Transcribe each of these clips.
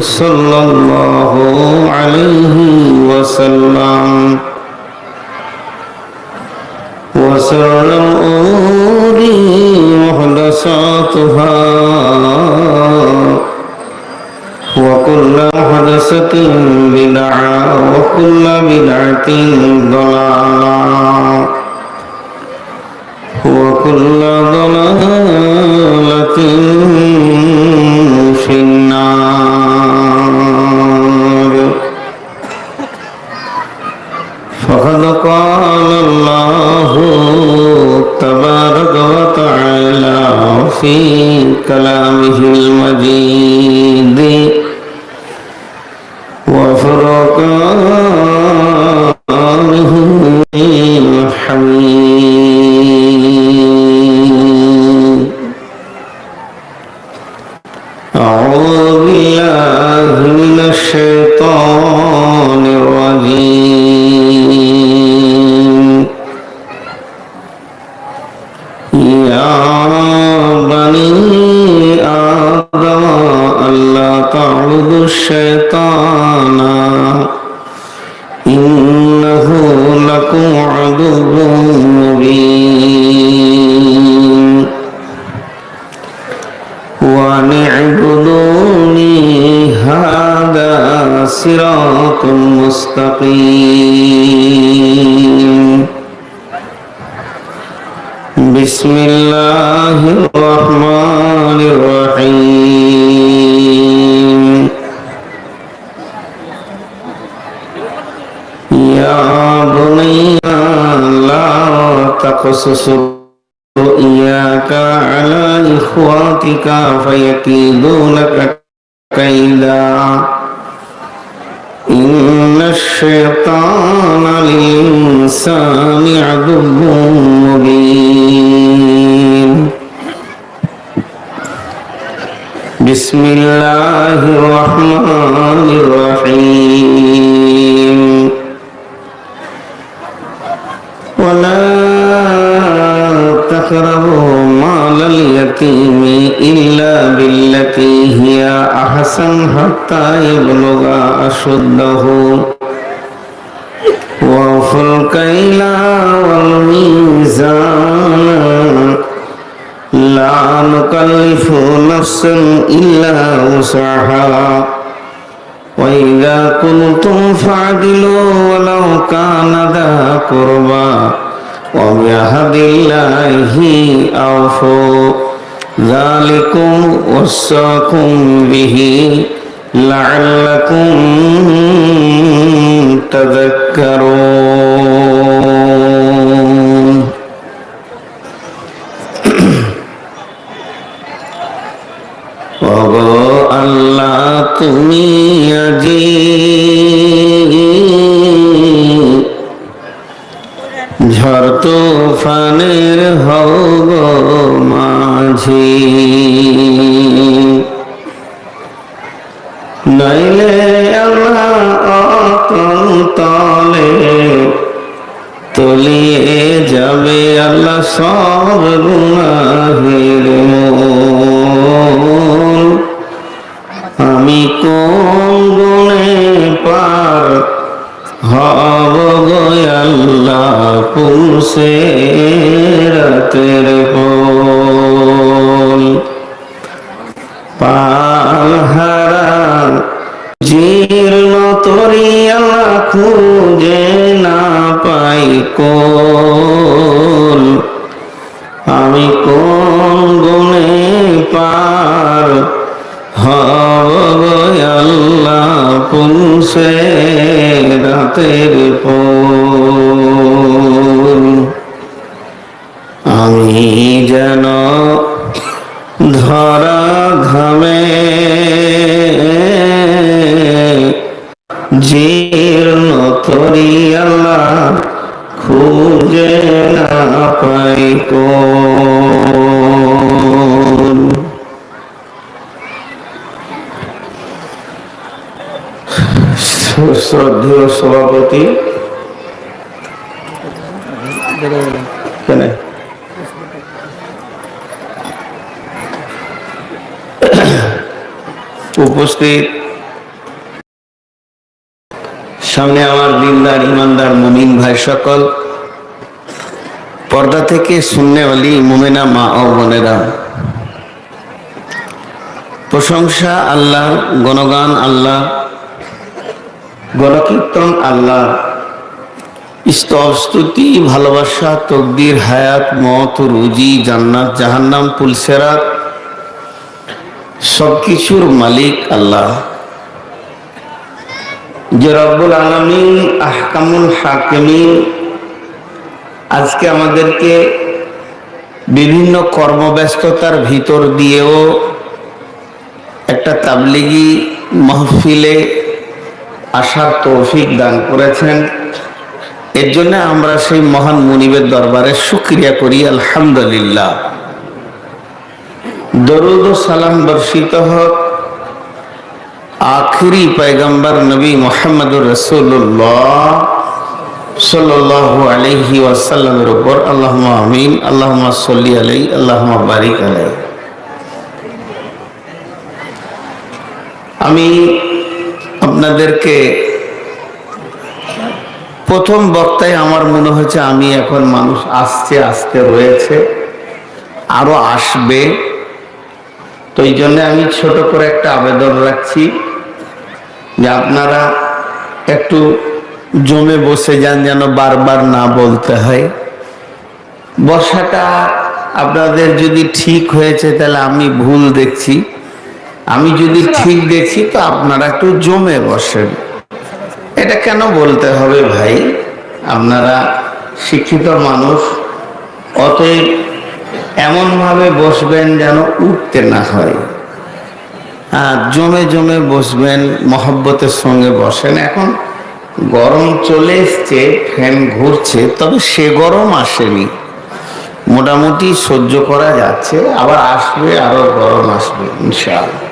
صلى الله عليه وسلم وشر الأمور محدثاتها وكل محدثة بدعة وكل بدعة ضلالة وكل ضلالة في النار. فقد قال الله تبارك وتعالى في كلامه المجيد وفرقانه الحميد. أعوذ بالله من الشيطان الرجيم. يا بني آدم ألا تعبدوا الشيطان إنه لكم عدو مبين وأن اعبدوني هذا صراط مستقيم. بسم الله الرحمن الرحيم. يا بني لا تقصص رؤياك على إخواتك فيكيدوا لك كيدا إن الشيطان للإنسان عدو مبين. بسم الله الرحمن الرحيم. ولا تقربوا مال اليتيم إلا بالتي هي أحسن حتى يبلغ أشده وأوفوا الكيل والميزان لا نكلف نفسا إلا وسعها وإذا كنتم فاعدلوا ولو كان ذا قربى وبعهد الله أوفوا ذلكم وصاكم به لعلكم تذكرون. ওগো আল্লাহ তুমি আজি ঝড় তুফানের হও গো মাঝি নাইলে আল্লাহ অতল তলে তলিয়ে যাবে আল্লাহ সব গুনাহের মূল। আমি কোন গুণে পার হব গো আল্লাহ পুরুষে রাতের পোল। পালহারা জীর্ণ তরি আল্লাহ খুঁজে না পাই কোল। আমি কোন গুণে পার হব গো আল্লাহ পুরুষে রাতের পোল। আমি যেন ধরা ঘামে জীর্ণ তরি আল্লাহ খুঁজে না পাই কোন। শ্রদ্ধেয় সভাপতি কেন উপস্থিত সামনে আমার দিনদার ইমানদার মুমিন ভাই সকল, পর্দা থেকে সুন্নেওয়ালি মুমিনা মা ও বোনেরা, প্রশংসা আল্লাহ, গণগান আল্লাহ, গণকীর্তন আল্লাহ, স্তব স্তুতি ভালোবাসা তকদির হায়াত মত রুজি জান্নাত জাহান্নাম পুলসেরাত সবকিছুর মালিক আল্লাহ, যে রব্বুল আলামিন আহকামুল হাকিমিন আজকে আমাদেরকে বিভিন্ন কর্মব্যস্ততার ভিতর দিয়েও একটা তাবলিগি মাহফিলে আসার তৌফিক দান করেছেন। এর জন্য আমরা সেই মহান মুনিবের দরবারে শুকরিয়া করি, আলহামদুলিল্লাহ। দরুদ ও সালাম বর্ষিত হোক আখিরি পয়গম্বর নবী মুহাম্মদুর রাসূলুল্লাহ সাল্লাল্লাহু আলাইহি ওয়াসাল্লামের উপর। আল্লাহুম্মা আমিন, আল্লাহুম্মা সাল্লি আলাইহি, আল্লাহুম্মা বারিক আলাইহি। আমি আপনাদেরকে প্রথম বক্তায় আমার মনে হচ্ছে আমি এখন মানুষ আসতে আসতে রয়েছে, আরো আসবে, তো এই জন্য আমি ছোট করে একটা আবেদন রাখছি যে আপনারা একটু জমে বসে যান, যেন বারবার না বলতে হয়। বসাটা আপনাদের যদি ঠিক হয়েছে তাহলে আমি ভুল দেখছি, আমি যদি ঠিক দেখছি তো আপনারা একটু জমে বসেন। এটা কেন বলতে হবে ভাই? আপনারা শিক্ষিত মানুষ, অতএব এমন ভাবে বসবেন যেন উঠতে না হয়। জমে জমে বসবেন, মহব্বতের সঙ্গে বসেন। এখন গরম চলে এসছে, ফ্যান ঘুরছে, তবে সে গরম আসেনি, মোটামুটি সহ্য করা যাচ্ছে। আবার আসবে, আরো গরম আসবে ইনশাআল্লাহ।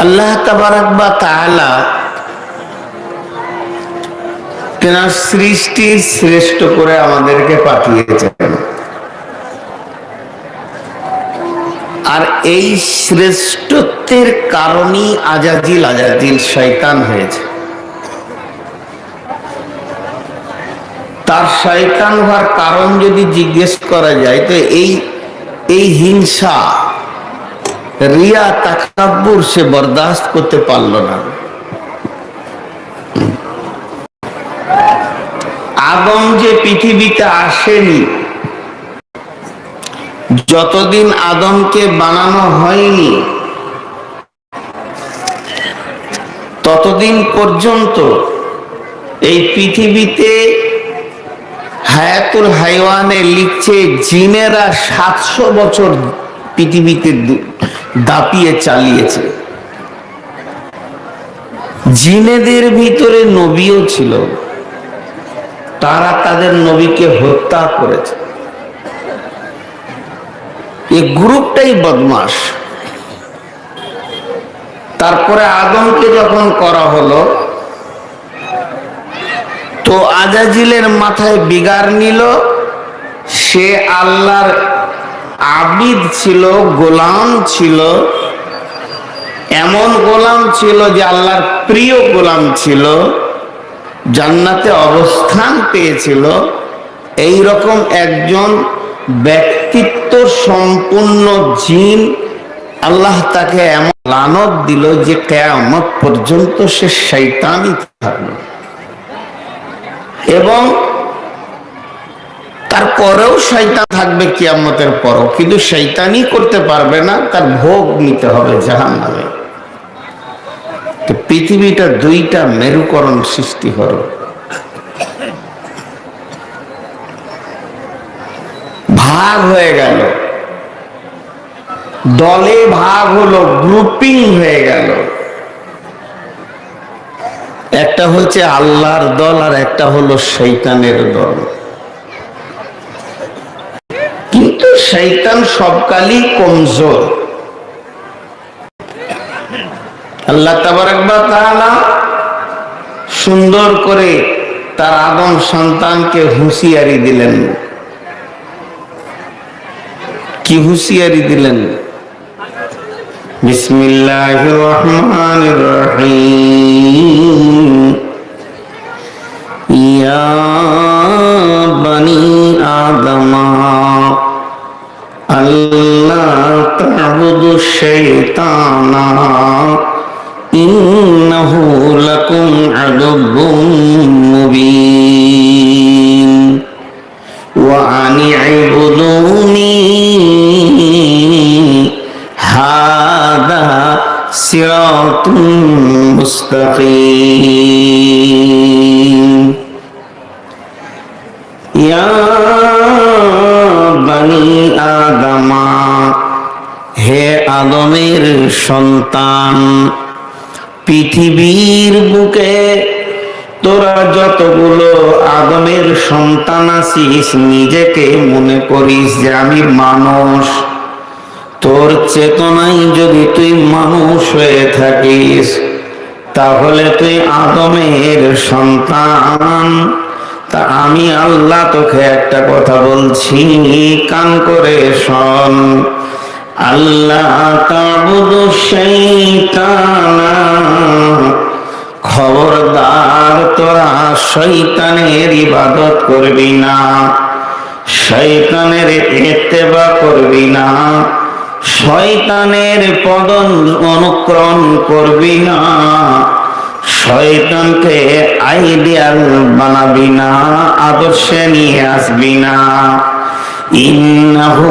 আল্লাহ তাবারাক ওয়া তাআলা তেনার সৃষ্টি শ্রেষ্ঠ করে আমাদেরকে পাঠিয়েছেন, আর এই শ্রেষ্ঠত্বের কারণেই আজাজিল শয়তান হয়েছে। তার শয়তান হওয়ার কারণ যদি জিজ্ঞেস করা যায় তো এই হিংসা, রিয়া, তাকাব্বুর সে বরদাস্ত করতে পারল না। আদম যে পৃথিবীতে আসেনি, যতদিন আদমকে বানানো হয়নি ততদিন পর্যন্ত এই পৃথিবীতে হায়াতুল হাইওয়ানে লিখছে জিনেরা 700 বছর পৃথিবীতে দাপিয়ে চালিয়েছে। জিনেদের ভিতরে নবীও ছিল, তারা তাদের নবীকে হত্যা করেছে। এই গ্রুপটাই বদমাশ। তারপরে আদমকে যখন করা হলো তো আজাজিলের মাথায় বিগার নিল। সে আল্লাহর আবিদ ছিল, গোলাম ছিল, এমন গোলাম ছিল যে আল্লাহর প্রিয় গোলাম ছিল, জান্নাতে অবস্থান পেয়েছিল। এই রকম একজন ব্যক্তিত্ব সম্পূর্ণ জিন আল্লাহ তাকে এমন লানত দিল যে কিয়ামত পর্যন্ত সে শয়তানই থাকলো, এবং তারপরেও শয়তান থাকবে কিয়ামতের পরও, কিন্তু শয়তানি করতে পারবে না, তার ভোগ নিতে হবে জাহান্নামে। তো পৃথিবীটা দুইটা মেরুকরণ সৃষ্টি হলো, ভাগ হয়ে গেল, দলে ভাগ হলো, গ্রুপিং হয়ে গেল। একটা হচ্ছে আল্লাহর দল আর একটা হলো শয়তানের দল। কিন্তু শয়তান সবকালই কমজোর। আল্লাহ তাবারাক ওয়া তাআলা সুন্দর করে তার আদম সন্তানকে হুঁশিয়ারি দিলেন। কি হুঁশিয়ারি দিলেন? বিসমিল্লাহির রহমানির রহিম। ইয়া বানি আদম আল্লা তা'বুদুশ শাইতানা ইন্নাহু লাকুম আদুব্বুম মুবিন ওয়া আনি ইবুদুনি হাদা সিরাতুম মুস্তাকিম। ইয়া বানি আদম, হে আদমের সন্তান, পৃথিবীর বুকে তোরা যতগুলো আদমের সন্তান আছিস, নিজেকে মনে করিস যে আমি মানুষ। তোর চেতনায় যদি তুই মানুষ হয়ে থাকিস, তাহলে তুই আদমের সন্তান। তা আমি আল্লাহ তোকে একটা কথা বলছি, কান করে শোন। আল্লাহ তা'বুদুশ শাইতানা, খবরদার তোরা শয়তানের ইবাদত করবি না, শয়তানের ইত্তেবা করবি না, শয়তানের পদ অনুকরণ করবি না, শয়তানকে আইডিয়াল বানাবি না, আদর্শে নিয়ে আসবি না। ইন্নাহু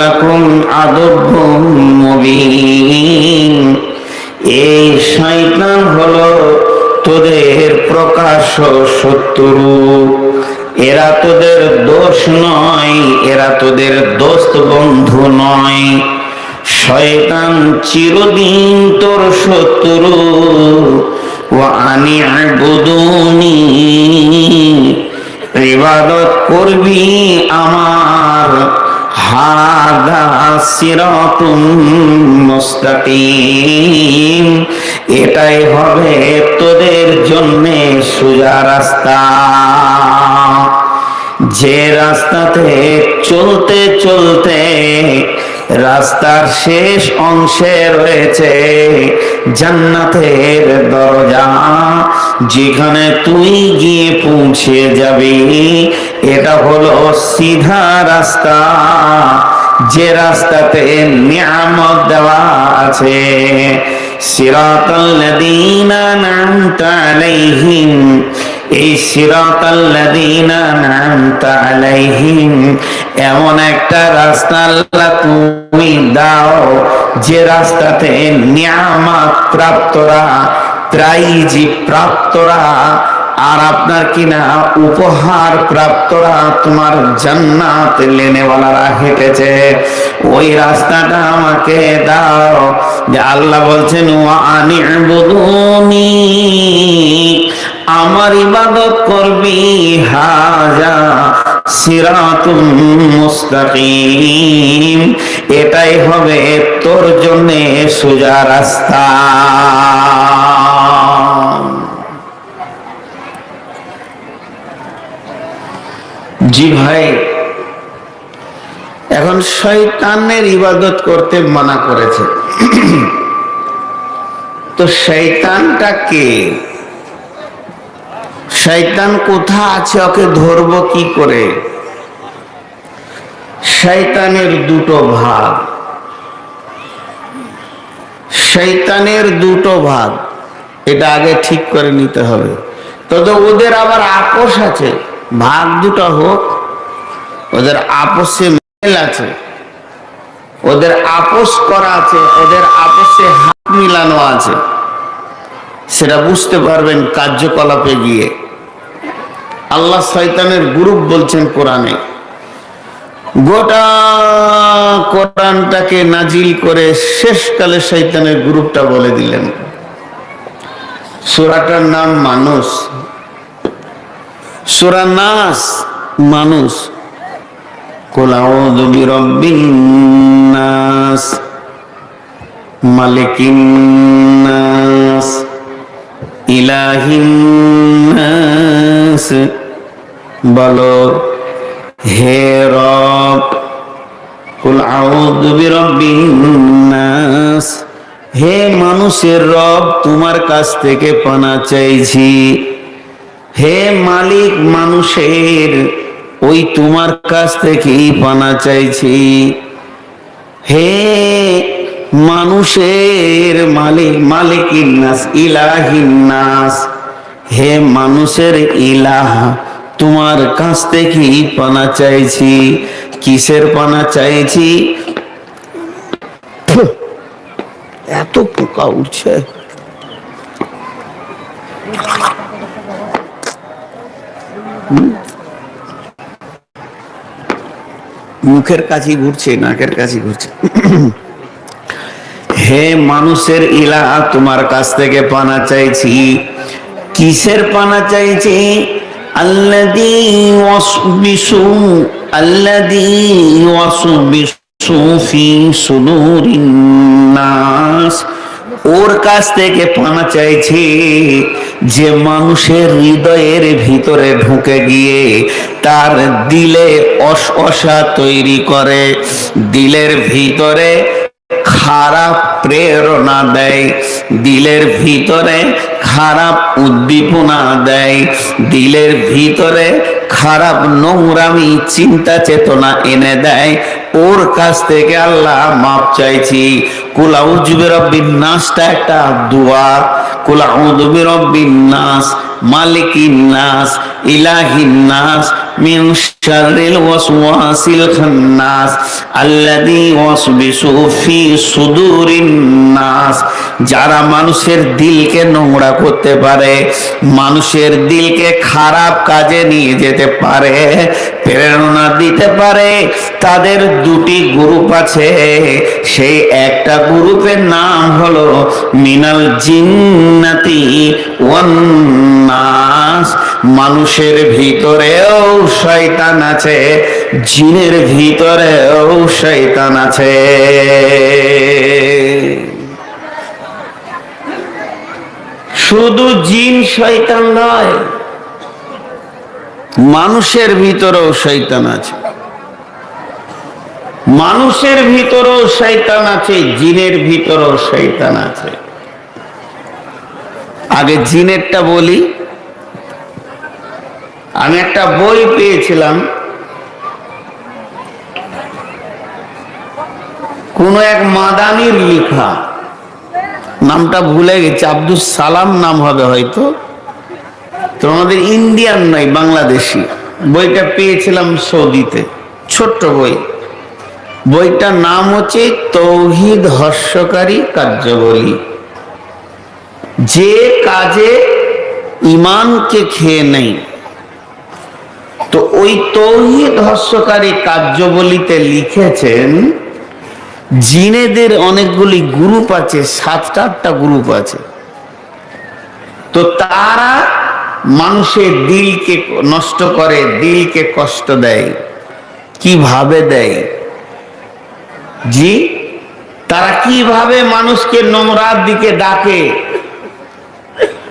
লাকুম আদুব্বুম মুবিন, এই শয়তান হলো তোদের প্রকাশ্য শত্রু। এরা তোদের দোষ নয়, এরা তোদের দোস্ত বন্ধু নয়। শয়তান চিরদিন তোর শত্রু। ওয়া আনি ইবুদুনি, ইবাদত করবি আমার। হাদা সিরাতুম মুস্তাকিম, এটাই হবে তোদের জন্য সোজা রাস্তা। যে রাস্তাতে চলতে চলতে রাস্তার শেষ অংশে রয়েছে জান্নাতের দরজা, যেখানে তুই গিয়ে পৌঁছে যাবি, এটা হলো সিধা রাস্তা। যে রাস্তাতে নিয়ামত দেওয়া আছে, সিরাতাল্লাযীনা আন'আমতা আলাইহিম, এই সিরাতাল্লাযীনা আন'আমতা আলাইহিম এমন একটা রাস্তা আল্লাহ তুমি দাও, যে রাস্তাতে নিয়ামত প্রাপ্তরা, প্রাইজ প্রাপ্তরা, আর আপনার কিনা উপহার প্রাপ্তরা, তোমার জান্নাত লেনেওয়ালারা হেঁটেছে, ওই রাস্তাটা আমাকে দাও। যে আল্লাহ বলছেন ওয়া আনি ইবুদুনি, আমার ইবাদত করবি। হাজা সিরাতুম মুস্তাকিম, এটাই হবে তোর জন্য সোজা রাস্তা। জি ভাই, এখন শয়তানের ইবাদত করতে মানা করেছে। তো শয়তানটা কে? শয়তান কোথা আছে, ওকে ধরবো কি করে? শয়তানের দুটো ভাগ, শয়তানের দুটো ভাগ, এটা আগে ঠিক করে নিতে হবে। তবে ওদের আবার আপোষ আছে, ভাগ দুটো হোক, ওদের আপোষে মেল আছে, ওদের আপোষ করা আছে, ওদের আপোষে হাত মিলানো আছে। সেটা বুঝতে পারবেন কার্যকলাপে গিয়ে। আল্লাহ শয়তানের গ্রুপ বলছেন কোরআনে, গোটা কোরআনটাকে নাজিল করে শেষকালে শয়তানের গ্রুপটা বলে দিলেন। সূরাটার নাম মানুষ, সূরা নাস, মানুষ। কুল আউযু বিরাব্বিন নাস, মালিকিন নাস, ইলাহিন নাস। বলো হে রব, কুল আউযু বিরাব্বিন নাস, হে মানুষের রব, তোমার কাছ থেকে পানা চাইছি। হে মালিক মানুষের, ওই তোমার কাছ থেকেই পানা চাইছি। হে মানুষের মালিক, মালিকিন নাস, ইলাহিন নাস, হে মানুষের ইলাহ, তোমার কাছ থেকেই পানা চাইছি। কিসের পানা চাইছি? এত পোকা উঠছে, মুখের কাছে ঘুরছে, নাকের কাছে ঘুরছে। হে মানুষের ইলাহ, তোমার কাছ থেকে পানা চাইছি। কিসের পানা চাইছি? আল্লাযী ওয়াসবিসু, আল্লাযী ওয়াসবিসু ফি সুদুরিন নাস, ওর কাছ থেকে পানা চাইছি যে মানুষের হৃদয়ের ভিতরে ঢুকে গিয়ে তার দিলে অসহসা তৈরি করে, দিলের ভিতরে খারাপ প্রেরণা দেয়, দিলের ভিতরে খারাপ উদ্দীপনা দেয়, দিলের ভিতরে খারাপ নোংরামি চিন্তা চেতনা এনে দেয়। ওর কাছ থেকে আল্লাহ মাপ চাইছি। কুল আউযু বিরাব্বিন নাসটা একটা দোয়া। কুল আউযু বিরাব্বিন নাস, মালিকিন নাস, ইলাহিন নাস, মিন শাররিল ওয়াসওয়াসিল খান্নাস, আল্লাযী ওয়াসবিসু ফি সুদুরিন নাস। যারা মানুষের দিলকে নোংরা করতে পারে, মানুষের দিলকে খারাপ কাজে নিয়ে যেতে পারে, প্রেরণা দিতে পারে, তাদের দুটি গ্রুপ আছে। সেই একটা গ্রুপের নাম হলো মিনাল জিন্নাতি ওয়ান নাস। মানুষের ভিতরেও শয়তান আছে, জিনের ভিতরেও শয়তান আছে। শুধু জিন শয়তান নয়, মানুষের ভিতরেও শয়তান আছে। মানুষের ভিতরেও শয়তান আছে, জিনের ভিতরেও শয়তান আছে। আগে জিনেরটা বলি। আমি একটা বই পেয়েছিলাম, কোন এক মাদানির লেখা, নামটা ভুলে গেছি, আব্দুল সালাম নাম হবে হয়তো, তোমাদের ইন্ডিয়ান নয়, বাংলাদেশি। বইটা পেয়েছিলাম সৌদিতে, ছোট্ট বই। বইটার নাম হচ্ছে তৌহিদ হর্ষকারী কার্যাবলী। যে কাজে ইমানকে খেয়ে নেই, তো ওই তৌহিদ হর্ষকারী কার্যাবলীতে লিখেছেন জিনেদের অনেকগুলি গ্রুপ আছে, 7-8টা গ্রুপ আছে। তো তারা মানুষের দিলকে নষ্ট করে, দিলকে কষ্ট দেয়। কিভাবে দেয়? জি, তারা কিভাবে মানুষকে নোংরার দিকে ডাকে,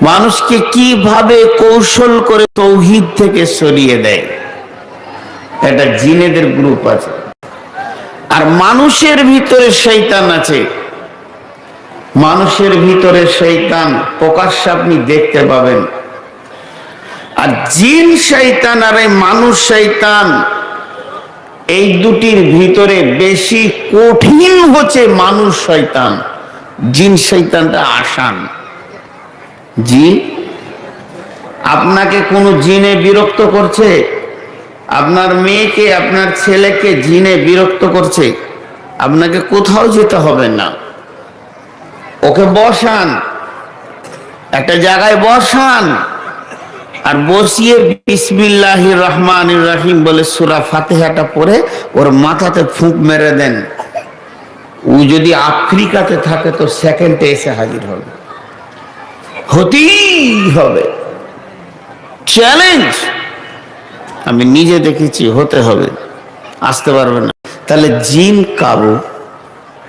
মানুষকে কিভাবে কৌশল করে তৌহিদ থেকে সরিয়ে দেয়। এটা জিনেদের গ্রুপ আছে। আর মানুষের ভিতরে শয়তান আছে। মানুষের ভিতরে শয়তান প্রকাশ্যে আপনি দেখতে পাবেন। আর জিন শয়তান আর এই মানুষ শয়তান, এই দুটির ভিতরে বেশি কঠিন হচ্ছে মানুষ শয়তান। জিন শয়তানটা আসান। জি, আপনাকে কোনো জিনে বিরক্ত করছে? আপনার মেয়েকে, আপনার ছেলেকে জিনে বিরক্ত করছে? আপনাকে কোথাও যেতে হবে না, ওকে বসান, একটা জায়গায় বসান, আর বসিয়ে বিসমিল্লাহির রহমানির রহিম বলে সূরা ফাতিহাটা পড়ে ওর মাথাতে ফুঁক মেরে দেন। ও যদি আফ্রিকাতে থাকে তো সেকেন্ডে এসে হাজির হবে, হতেই হবে। চ্যালেঞ্জ, আমি নিজে দেখেছি, হতে হবে, আসতে পারবে না। তাহলে জিন কাবু,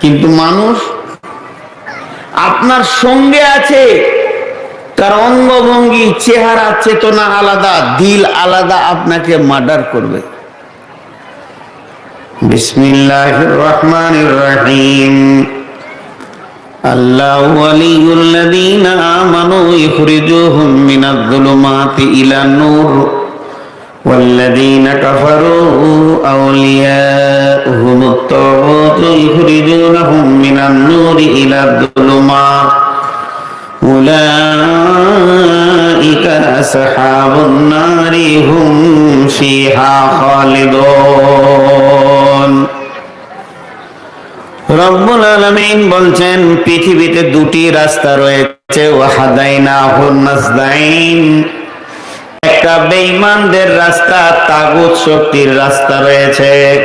কিন্তু মানুষ আপনার সঙ্গে আছে, তার অঙ্গভঙ্গি, চেহারা, চেতনা আলাদা, দিল আলাদা, আপনাকে মার্ডার করবে। বিসমিল্লাহির রহমানির রহিম। আল্লাহু ওয়ালিয়ুল্লাযীনা আমানু ইখরিজুহুম মিনায-যুলুমাতি ইলান-নূর ওয়াল্লাযীনা কাফারু আউলিয়াউহুমুত-তাগুতু ইখরিজুনাহুম মিনান-নূরি ইলায-যুলুমাত উলাইকা আসহাবুন-নারি হুম ফিহা খালিদুন। রব্বুল আলামিন বলছেন পৃথিবীতে দুটি রাস্তা রয়েছে, ওয়াহাদাইনাহুন নাসদাইন। একটা বেঈমানদের রাস্তা, তাগুত শক্তির রাস্তা রয়েছে,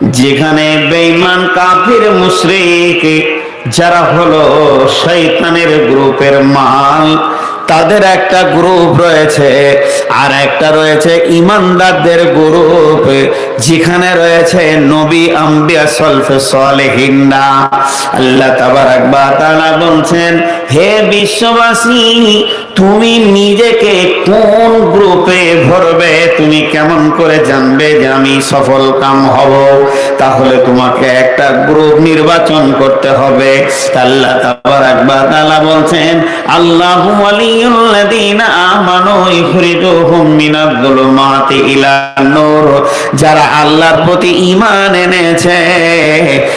যেখানে বেঈমান কাফির মুশরিক যারা হলো শয়তানের গ্রুপের মাল, তাদের একটা গ্রুপ রয়েছে। আর একটা রয়েছে ইমানদারদের গ্রুপ, যেখানে রয়েছে নবী, আম্বিয়া, সলফে সালেহিনরা। আল্লাহ তাবারাক ওয়া তাআলা বলছেন, হে বিশ্ববাসী, তুমি নিজেকে কোন গ্রুপে ভরবে তুমি কেমন করে জানবে যে আমি সফল কাম হব? তাহলে তোমাকে একটা গ্রুপ নির্বাচন করতে হবে। আল্লাহ তাবারাক ওয়া তাআলা বলছেন, আল্লাহু ওয়ালিয়ুল্লাযীনা আমানু ইখরিজুহুম মিনায-যুলুমাতি ইলান-নূর। যারা আল্লাহর প্রতি ঈমান এনেছে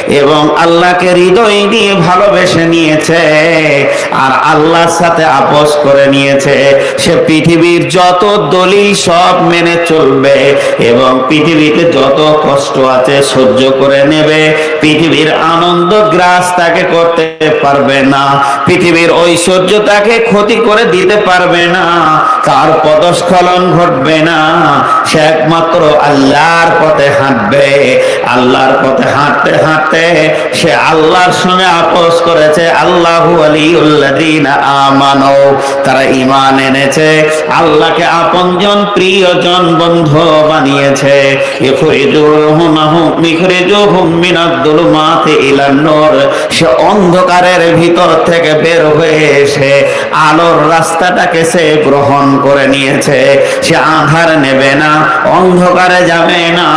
এবং আল্লাহকে হৃদয় দিয়ে ভালোবেসে নিয়েছে আর আল্লাহর সাথে আপোস করে নিয়েছে, সে পৃথিবীর যত দলিল সব মেনে চলবে এবং পৃথিবীতে যত কষ্ট আছে সহ্য করে নেবে। পৃথিবীর আনন্দ গ্রাস তাকে করতে পারবে না, পৃথিবীর ঐশ্বর্য তাকে ক্ষতি করে দিতে পারবে না, তার পদস্খলন ঘটবে না। সে একমাত্র আল্লাহর পথে হাঁটবে। আল্লাহর পথে হাঁটতে হাঁটতে সে আল্লাহর সঙ্গে আপোস করেছে। আল্লাহু ওয়ালিয়ুল্লাযীনা আমানু, তারা ঈমান এনেছে, আল্লাহকে আপনজন, প্রিয়জন, বন্ধু বানিয়েছে। ইখরিজুহুম মিনায-যুলুমাতি ইলান-নূর, সে অন্ধকারের ভিতর থেকে বের হয়ে এসে আলোর রাস্তাটাকে সে গ্রহণ করে নিয়েছে। সে আধার নেবে না, অন্ধকারে যাবে না,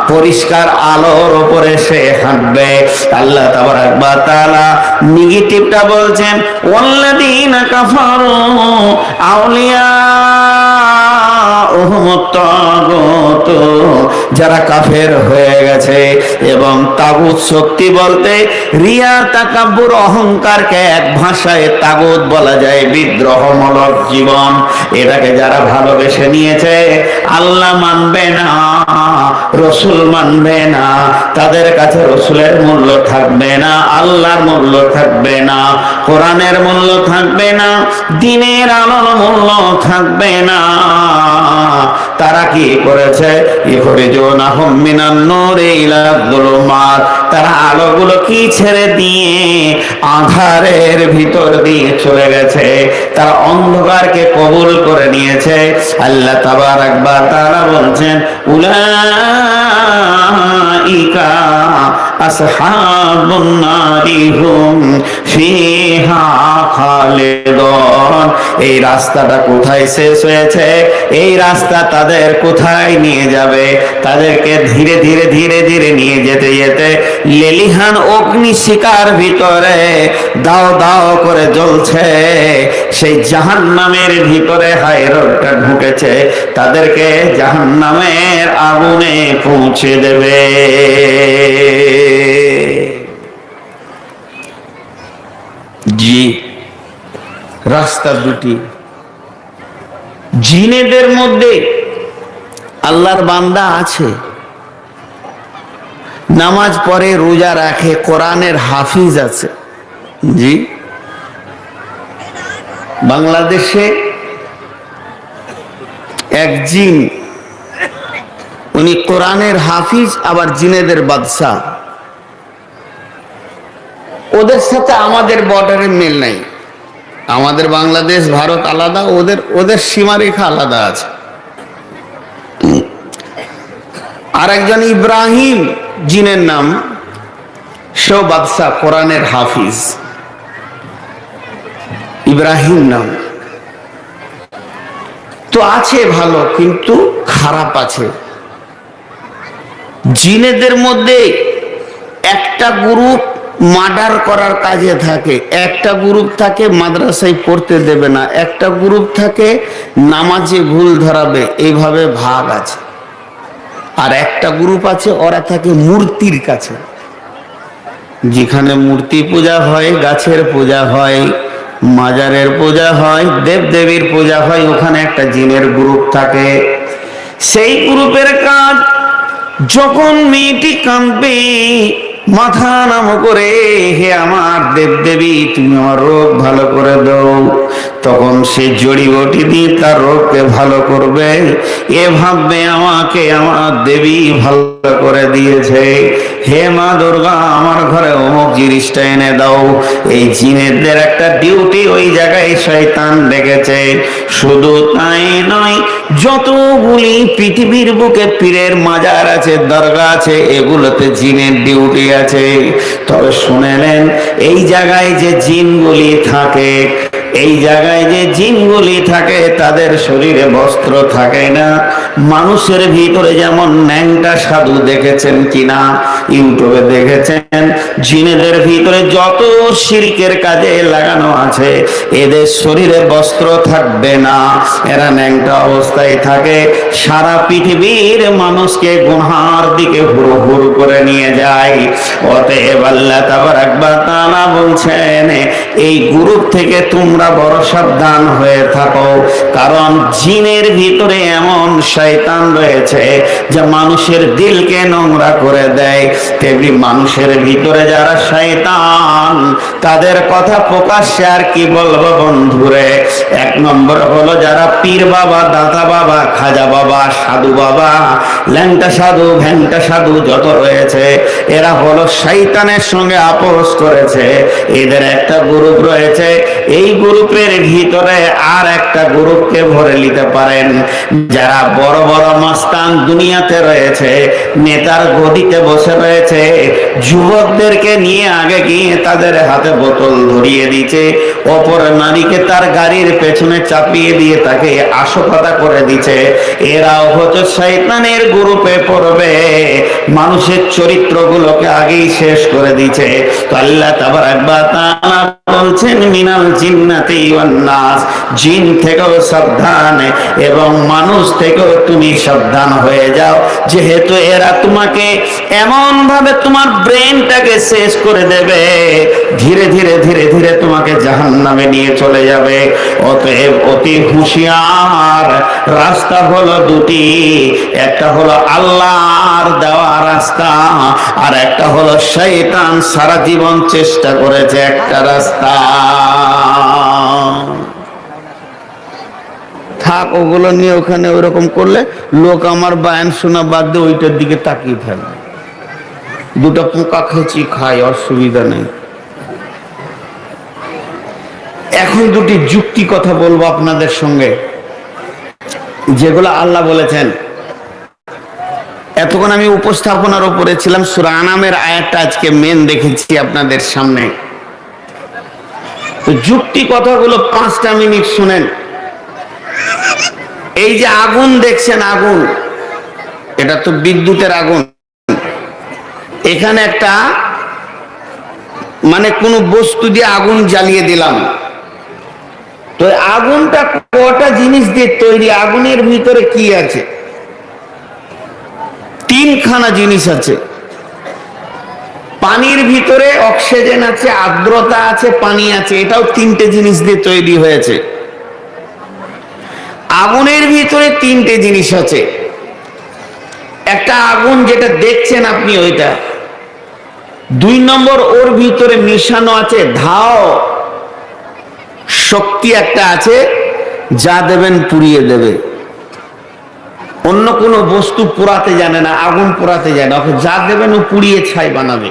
পরিষ্কার আলোর উপরে সে হাঁটবে। আল্লাহ তাবারাক ওয়া তাআলা নেগেটিভটা বলছেন, ওয়াল্লাযীনা কাফারু আউলিয়াউহুমুত তাগুত। যারা কাফের হয়ে গেছে এবং তাগুত শক্তি বলতে রিয়া, তাকাব্বুর, অহংকারকে এক ভাষায় তাগুত বলা যায়, বিদ্রোহমূলক জীবন। এটাকে যারা ভালোবেসে নিয়েছে, আল্লাহ মানবে না, রসুল মানবে না, তাদের কাছে রসুলের মূল্য থাকবে না, আল্লাহর মূল্য থাকবে না, কোরআনের মূল্য থাকবে না, দ্বীনের আলোর মূল্য থাকবে না। তারা কি করেছে? ইখরিজুনাহুম মিনান-নূরি ইলায-যুলুমাত। তারা আলোগুলো কি ছেড়ে দিয়ে আঁধারের ভিতর দিয়ে চলে গেছে, তারা অন্ধকারকে কবুল করে নিয়েছে। আল্লাহ তাবারাক ওয়া তাআলা বলছেন, উলাইকা আসহাবুন নারি হুম ফিহা খালিদুন। এই রাস্তাটা কোথায় শেষ হয়েছে? এই রাস্তা তাদের কোথায় নিয়ে যাবে? তাদেরকে ধীরে ধীরে ধীরে ধীরে নিয়ে যেতে যেতে লেলিহান অগ্নি শিখার ভিতরে দাও দাও করে জ্বলছে সেই জাহান্নামের ভিতরে হায়রটা ঢুকেছে, তাদেরকে জাহান্নামের আগুনে পৌঁছে দেবে। জি, রাস্তা দুটি। জিনেদের মধ্যে আল্লাহর বান্দা আছে, নামাজ পড়ে, রোজা রাখে, কোরআনের হাফিজ আছে। জি, বাংলাদেশে এক জিন, উনি কোরআনের হাফিজ আবার জিনেদের বাদশা। ওদের সাথে আমাদের বর্ডারের মিল নাই। আমাদের বাংলাদেশ ভারত আলাদা, ওদের সীমারেখা আলাদা আছে। আর একজন ইব্রাহিম জিনের নাম, সেও বাদশা, কোরআনের হাফিজ, ইব্রাহিম নাম। তো আছে ভালো, কিন্তু খারাপ আছে। জিনেদের মধ্যে একটা গ্রুপ মার্ডার করার কাজে থাকে, একটা গ্রুপ থাকে মাদ্রাসায় পড়তে দেবে না, একটা গ্রুপ থাকে নামাজে ভুল ধরাবে, এইভাবে ভাগ আছে। আর একটা গ্রুপ আছে ওরা থাকে মূর্তির কাছে, যেখানে মূর্তি পূজা হয়, গাছের পূজা হয়, মাজারের পূজা হয়, দেব দেবীর পূজা হয়, ওখানে একটা জিনের গ্রুপ থাকে। সেই গ্রুপের কাজ, যখন মেয়েটি কাঁদবে মাথা নাম করে, হে আমার দেব দেবী তুমি আমার রোগ ভালো করে দাও, তখন সে জড়িবটি দিয়ে তার রোগকে ভালো করবে। এ ভাববে আমাকে আমার দেবী ভালো করে দিয়েছে, হে মা দুর্গা আমার ঘরে অমুক জিনিসটা এনে দাও। এই জিনেদের একটা ডিউটি ওই জায়গায় শয়তান রেখেছে। শুধু তাই নয়, যতগুলি পৃথিবীর বুকে পীরের মাজার আছে, দরগা আছে, এগুলোতে জিনের ডিউটি আছে। তবে শুনেলেন, এই জায়গায় যে জিনগুলি থাকে, এই জায়গায় যে জিনগুলি থাকে তাদের শরীরে বস্ত্র থাকে না। মানুষের ভিতরে যেমন ন্যাংটা সাধু দেখেছেন কিনা, ইউটিউবে দেখেছেন, জিনেদের ভিতরে যত শিরকের কাজে লাগানো আছে, এদের শরীরে বস্ত্র থাকবে না, এরা ন্যাংটা অবস্থায় থাকে, সারা পৃথিবীর মানুষকে গুনহার দিকে হুড় হুড় করে নিয়ে যায়। অতএব আল্লাহ তাবারাক ওয়া তাআলা বলছেন, এই গ্রুপ থেকে তোমরা বড় সাবধান হয়ে থাকো, কারণ জিনের ভিতরে এমন শয়তান রয়েছে যা মানুষের দিলকে নোংরা করে দেয়। তেমনি মানুষের ভিতরে যারা শয়তান, তাদের কথা প্রকাশ্যে আর কি বলবো বন্ধুরে। এক নম্বর হলো যারা পীর বাবা, দাদা বাবা, খাজা বাবা, সাধু বাবা, ল্যাংটা সাধু, ভ্যাংটা সাধু যত রয়েছে, এরা হলো শয়তানের সঙ্গে আপোষ করেছে। এদের একটা গ্রুপ রয়েছে, এই গ্রুপের ভিতরে আর একটা গ্রুপকে ভরে নিতে পারেন যারা বড় বড় মাস্তান দুনিয়াতে রয়েছে, নেতার গদিতে বসে রয়েছে, যুবকদেরকে নিয়ে আগে গিয়ে তাদের হাতে বোতল ধরিয়ে দিচ্ছে, অপর নারীকে তার গাড়ির পেছনে চাপিয়ে দিয়ে তাকে আশকতা করে দিচ্ছে। এরাও হচ্ছে শয়তানের গ্রুপে পড়বে, মানুষের চরিত্রগুলোকে আগেই শেষ করে দিচ্ছে। তো আল্লাহ তাবারাক ওয়া তাআলা বলছেন, মিনাল জিন্নাতি ওয়ান নাস, জিন থেকেও সাবধান এবং মানুষ থেকেও তুমি সাবধান হয়ে যাও, যেহেতু এরা তোমাকে এমন ভাবে তোমার ব্রেনটাকে শেষ করে দেবে, ধীরে ধীরে ধীরে ধীরে তোমাকে জাহান্নামে নিয়ে চলে যাবে। অতএব অতি হুঁশিয়ার, রাস্তা হলো দুটি, একটা হলো আল্লাহর দেওয়া রাস্তা, আর একটা হলো শয়তান সারা জীবন চেষ্টা করেছে একটা রাস্তা। থাক ওগুলো নিয়ে, ওখানে ওরকম করলে লোক আমার বায়ান শোনা বাদ দিয়ে ওইটার দিকে তাকিয়ে ফেলে। দুটো পোকা খেঁচি খায়, অসুবিধা নেই। এখন দুটি যুক্তি কথা বলবো আপনাদের সঙ্গে, যেগুলো আল্লাহ বলেছেন। এতক্ষণ আমি উপস্থাপনার উপরে ছিলাম, সূরা আনামের আয়াতটা আজকে মেন দেখেছি আপনাদের সামনে। তো যুক্তি কথাগুলো 5টা মিনিট শুনেন। এই যে আগুন দেখছেন, আগুন, এটা তো বিদ্যুতের আগুন। এখানে একটা মানে কোন বস্তু দিয়ে আগুন জ্বালিয়ে দিলাম, তো আগুনটা কটা জিনিস দিয়ে তৈরি? আগুনের ভিতরে কি আছে? 3খানা জিনিস আছে। পানির ভিতরে অক্সিজেন আছে, আর্দ্রতা আছে, পানি আছে, এটাও 3টে জিনিস দিয়ে তৈরি হয়েছে। আগুনের ভিতরে 3টে জিনিস আছে। একটা আগুন যেটা দেখছেন আপনি, ওইটা। 2 নম্বর, ওর ভিতরে মিশানো আছে ধাও শক্তি একটা আছে, যা দেবেন পুড়িয়ে দেবে। অন্য কোনো বস্তু পোড়াতে জানে না, আগুন পোড়াতে জানে না, ওকে যা দেবেন ও পুড়িয়ে ছাই বানাবে।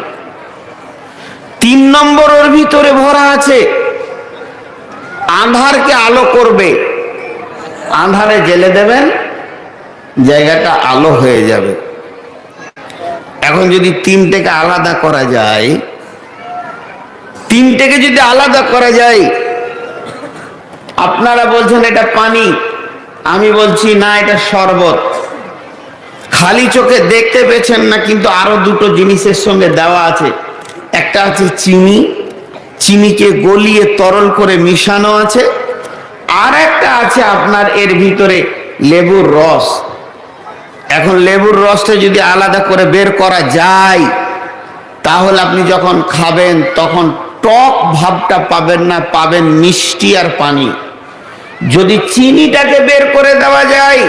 3 নম্বর, ওর ভিতরে ভরা আছে আঁধারকে আলো করবে। আঁধারে জেলে দেবেন, জায়গাটা আলো হয়ে যাবে। এখন যদি 3টেকে আলাদা করা যায়, 3টেকে যদি আলাদা করা যায়, আপনারা বলছেন এটা পানি, আমি বলছি না এটা শরবত। খালি চোখে দেখতে পেয়েছেন না, কিন্তু আরো 2টো জিনিসের সঙ্গে দেওয়া আছে। একটা আছে চিনি, চিনিকে গলিয়ে তরল করে মিশানো আছে, আর একটা আছে আপনার এর ভিতরে লেবুর রস। এখন লেবুর রসটা যদি আলাদা করে বের করা যায়, তাহলে আপনি যখন খাবেন তখন টক ভাবটা পাবেন না, পাবেন মিষ্টি আর পানি। যদি চিনিটাকে বের করে দেওয়া যায়,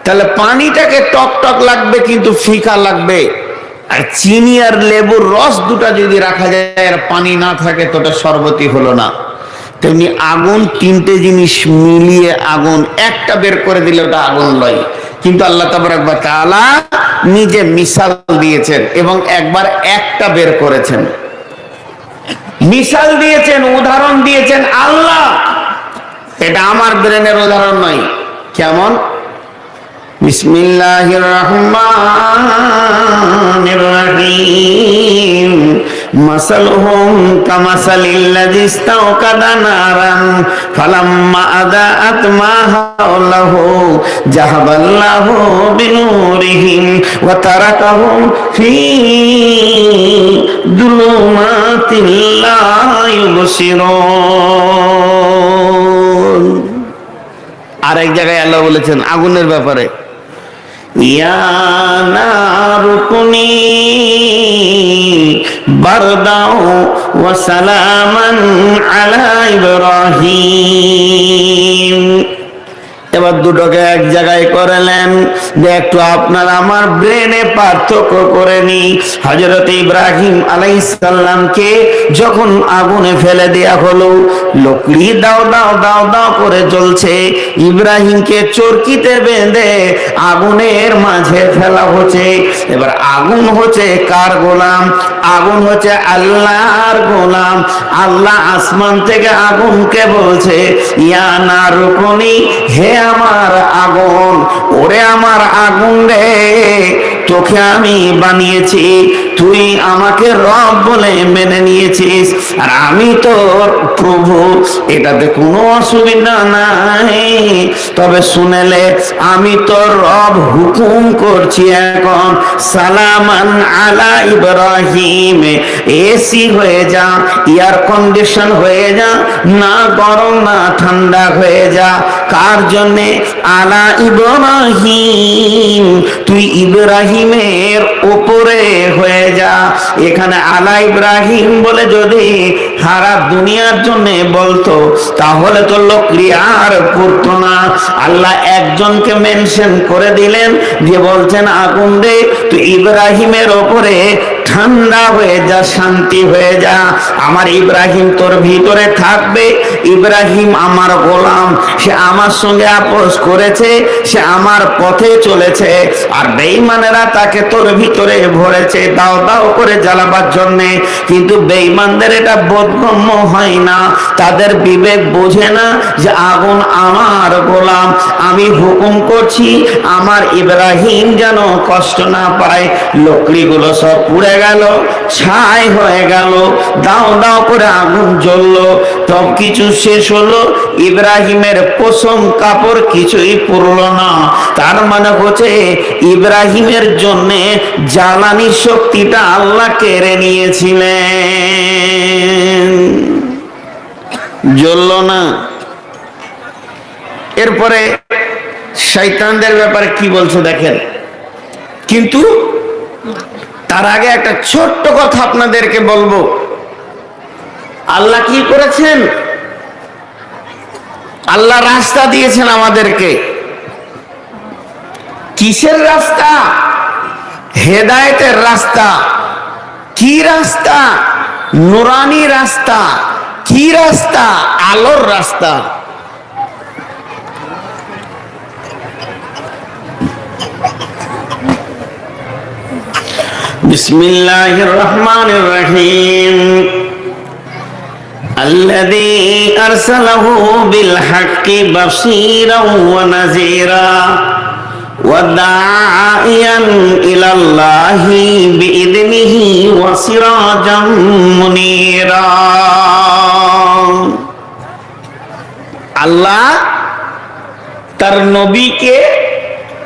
তাহলে পানিটাকে টক টক লাগবে কিন্তু ফিকা লাগবে। আর চিনি আর লেবুর রস দুটা যদি রাখা যায় আর পানি না থাকে, তো ওটা শরবতই হলো না। তেমনি আগুন, তিনটে জিনিস মিলিয়ে আগুন, একটা বের করে দিলে ওটা আগুন লয়। কিন্তু আল্লাহ তাবারক ওয়া তাআলা নিজে মিসাল দিয়েছেন এবং একবার একটা বের করেছেন, মিসাল দিয়েছেন, উদাহরণ দিয়েছেন আল্লাহ। এটা আমার ব্রেনের উদাহরণ নয়। কেমন? বিসমিল্লাহির রহমানির রহিম। মাসালুহুম কামাসালিল্লাযী ইসতাওকাদা নারান ফালাম্মা আযাআত মা হাওলাহু যাহাবাল্লাহু বিনূরিহিম ওয়া তারাকাহুম ফী যুলুমাতিল লা ইউবসিরুন। আরেক জায়গায় আল্লাহ বলেছেন আগুনের ব্যাপারে, ইয়া নারু কুনি বারদাও ওয়া সালামান আলা ইব্রাহিম। এবার দুটোকে এক জায়গায় করলেন যে একটু আপনার আমার ব্রেনে পার্থক্য করে নি। হযরত ইব্রাহিম আলাইহিস সালামকে যখন আগুনে ফেলে দেয়া হলো, লকড়ি দাও দাও দাও দাও করে জ্বলছে, ইব্রাহিমকে চরকিতে বেঁধে আগুনের মাঝে ফেলা হচ্ছে। এবার আগুন হচ্ছে কার গোলাম? আগুন হচ্ছে আল্লাহর গোলাম। আল্লাহ আসমান থেকে আগুনকে বলছে, ইয়া নারু কুনি, হে আমার আগুন, ওরে আমার আগুন রে, তোকে আমি বানিয়েছি, তুই আমাকে রব বলে মেনে নিয়েছিস, আর আমি তোর প্রভু, এটাতে কোনো অসুবিধা নাই। তবে শুনেলে, আমি তোর রব, হুকুম করছি এখন, সালামান আলা ইব্রাহিম, এসি হয়ে যা, এয়ার কন্ডিশন হয়ে যা, না গরম না ঠান্ডা হয়ে যা। কার জন্যে? আলা ইব্রাহিম, তুই ইব্রাহিমের উপরে হয়ে যা। এখানে আলা ইব্রাহিম বলে যদি সারা দুনিয়ার জন্য বলতো, তাহলে তো লোকরি আর পড়তো না। আল্লাহ একজনকে মেনশন করে দিলেন, যে বলছেন আগুন রে, তুই ইব্রাহিমের ওপরে ঠান্ডা হয়ে যা, শান্তি হয়ে যা। আমার ইব্রাহিম তোর ভিতরে থাকবে। ইব্রাহিম আমার গোলাম, সে আমার সঙ্গে আপোস করেছে, সে আমার পথে চলেছে। আর বেঈমানেরা তাকে তোর ভিতরে ভরেছে দাও দাও করে জ্বালাবার জন্যে। কিন্তু বেঈমানদের এটা বোধগম্য হয় না, তাদের বিবেক বোঝে না যে আগুন আমার গোলাম, আমি হুকুম করছি আমার ইব্রাহিম যেন কষ্ট না পায়। লকড়িগুলো সব পুড়ে গেল, ছাই হয়ে গেল, দাও দাও করে আগুন জ্বললো। সব কিছু শেষ হলো, ইব্রাহিমের পশম কাপড় কিছুই পুরলো না। তার মানে হচ্ছে ইব্রাহিমের জন্য জ্বালানি শক্তিটা আল্লাহ কেড়ে নিয়েছিলেন, জ্বললো না। এরপরে শয়তানদের ব্যাপারে কি বলছে দেখেন। কিন্তু তার আগে একটা ছোট্ট কথা আপনাদেরকে বলবো। আল্লাহ কি করেছেন? আল্লাহ রাস্তা দিয়েছেন আমাদেরকে। কিসের রাস্তা? হেদায়েতের রাস্তা। কি রাস্তা? নুরানি রাস্তা। কি রাস্তা? আলোর রাস্তা। বিসমিল্লাহির রহমানির রহিম। الذي أرسله بالحق بشيرا ونذيرا وداعيا إلى الله بإذنه وسراجا منيرا। আল্লাহ তার নবীকে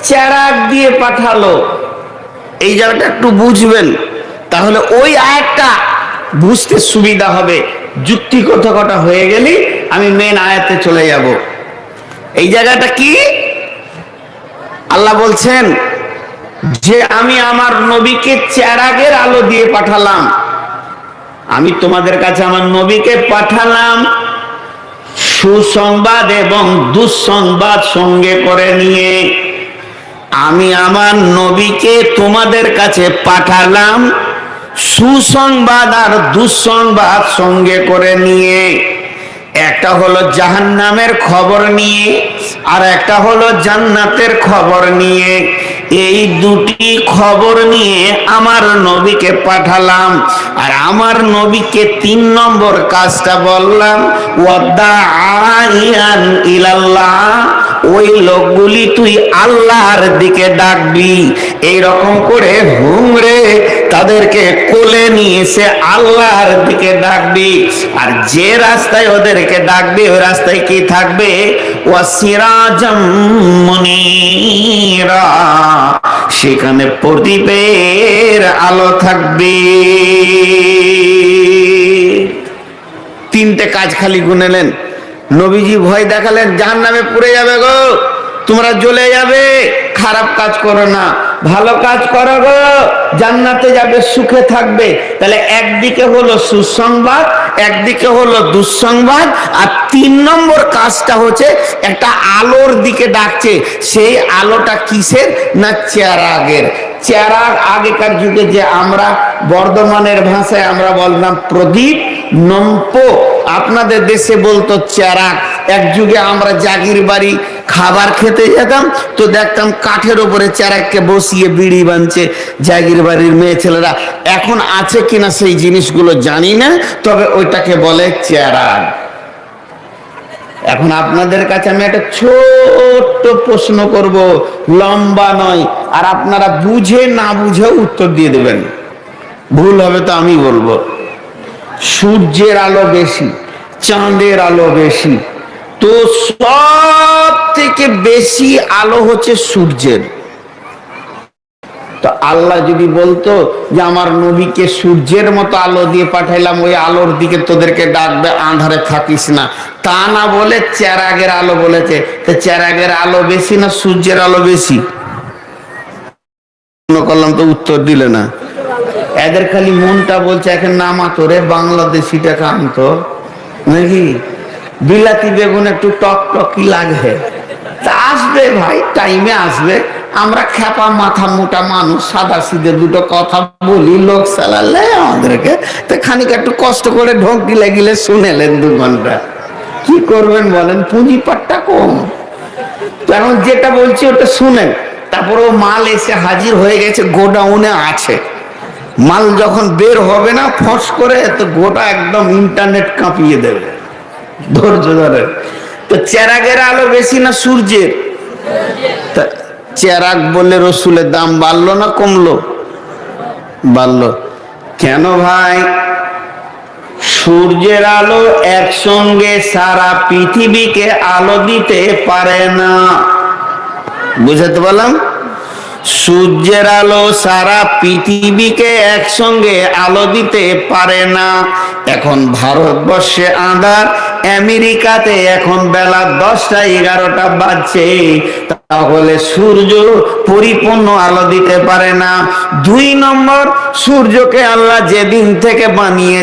চেরাগ দিয়ে পাঠালো। এই জায়গাটা একটু বুঝবেন, তাহলে ওই আয়াতটা বুঝতে সুবিধা হবে। যুক্তিগত কথা হয়ে গেলে আমি মেন আয়াতে চলে যাব। এই জায়গাটা কি? আল্লাহ বলছেন যে আমি আমার নবীকে চেরাগের আলো দিয়ে পাঠালাম। আমি তোমাদের কাছে আমার নবীকে পাঠালাম সুসংবাদ এবং দুঃসংবাদ সঙ্গে করে নিয়ে। আমি আমার নবীকে তোমাদের কাছে পাঠালাম সুসংবাদ আর দুঃসংবাদ সঙ্গে করে নিয়ে। একটা হলো জাহান্নামের খবর নিয়ে, আর একটা হলো জান্নাতের খবর নিয়ে। এই দুটি খবর নিয়ে আমার নবীকে পাঠালাম। আর আমার নবীকে 3 নম্বর কাজটা বললাম, ওয়াদাআইয়ান ইলাল্লাহ, ওই লোকগুলি তুই আল্লাহর দিকে ডাকবি। এইরকম করে হুমড়ে তাদেরকে কোলে নিয়ে এসে আল্লাহর দিকে ডাকবি। আর যে রাস্তায় ওদেরকে ডাকবি ওই রাস্তায় কি থাকবে? ওয়াসিরাজাম মুনীরা, সেখানে প্রদীপের আলো থাকবে। 3টে কাজ খালি গুনেলেন। নবীজি ভয় দেখালেন জাহান্নামে পুড়ে যাবে গো, তোমরা জ্বলে যাবে, খারাপ কাজ করো না, ভালো কাজ করো গো, জান্নাতে যাবে, সুখে থাকবে। তাহলে একদিকে হলো সুসংবাদ, একদিকে হলো দুঃসংবাদ, আর 3 নম্বর কাজটা হচ্ছে একটা আলোর দিকে ডাকছে। সেই আলোটা কিসের? না চেরাগের। চেরাগ আগেকার যুগে যে আমরা বর্ধমানের ভাষায় আমরা বললাম প্রদীপ, নম্পো, আপনাদের দেশে বলতো চেরাগ। এক যুগে আমরা জাগির বাড়ি খাবার খেতে যেতাম তো দেখতাম কাঠের উপরে চেরাগকে বসিয়ে বিড়ি বানছে জাগির বাড়ির মেয়ে ছেলেরা। এখন আছে কিনা সেই জিনিসগুলো জানি না, তবে ওইটাকে বলে চেরাগ। এখন আপনাদের কাছে আমি একটা ছোট্ট প্রশ্ন করব, লম্বা নয়, আর আপনারা বুঝে না বুঝে উত্তর দিয়ে দেবেন। ভুল হবে তো আমি বলবো। সূর্যের আলো বেশি, চাঁদের আলো বেশি, তো সব থেকে বেশি আলো হচ্ছে সূর্যের। তো আল্লাহ যদি বলতো যে আমার নবীকে সূর্যের মতো আলো দিয়ে পাঠাইলাম, ওই আলোর দিকে তোদেরকে ডাকবে, আঁধারে থাকিস না, তা না বলে চেরাগের আলো বলেছে। তো চেরাগের আলো বেশি না সূর্যের আলো বেশি? করলাম তো উত্তর দিলে না। এদের খালি মনটা বলছে এখন নামাতো রে, বাংলাদেশি টাকা আনতো নাকি, বিলাতি বেগুন একটু টক টকি লাগে। তা আসবে ভাই, টাইমে আসবে। আমরা খেপা মাথা মোটা মানুষ, সাদা সিধে দুটো কথা বলি, লোক চালালে আমাদেরকে তো খানিক একটু কষ্ট করে ঢোক গিলে গিলে শুনেলেন 2 ঘন্টা। কি করবেন বলেন, পুঁজিপাটটা কম। তো এখন যেটা বলছি ওটা শুনেন। তারপরেও মাল এসে হাজির হয়ে গেছে, গোডাউনে আছে। মাল যখন বের হবে না ফস করে, তো গোটা একদম ইন্টারনেট কাঁপিয়ে দেবে। ধৈর্য ধরে। তো চেরাগের আলো বেশি না সূর্যের? চেরাগ বললে রসুলের দাম বাড়লো না কমলো? বাড়লো। কেন ভাই? সূর্যের আলো একসঙ্গে সারা পৃথিবীকে আলো দিতে পারে না। বুঝাতে পারলাম? সূর্যের আলো সারা পৃথিবীকে একসঙ্গে আলো দিতে পারে না। এখন ভারতবর্ষে আঁধার, আমেরিকাতে এখন বেলা 10টা 11টা বাজছে, তাহলে সূর্য পরিপূর্ণ আলো দিতে পারে না। 2 নম্বর, সূর্যকে আল্লাহ যেদিন থেকে বানিয়ে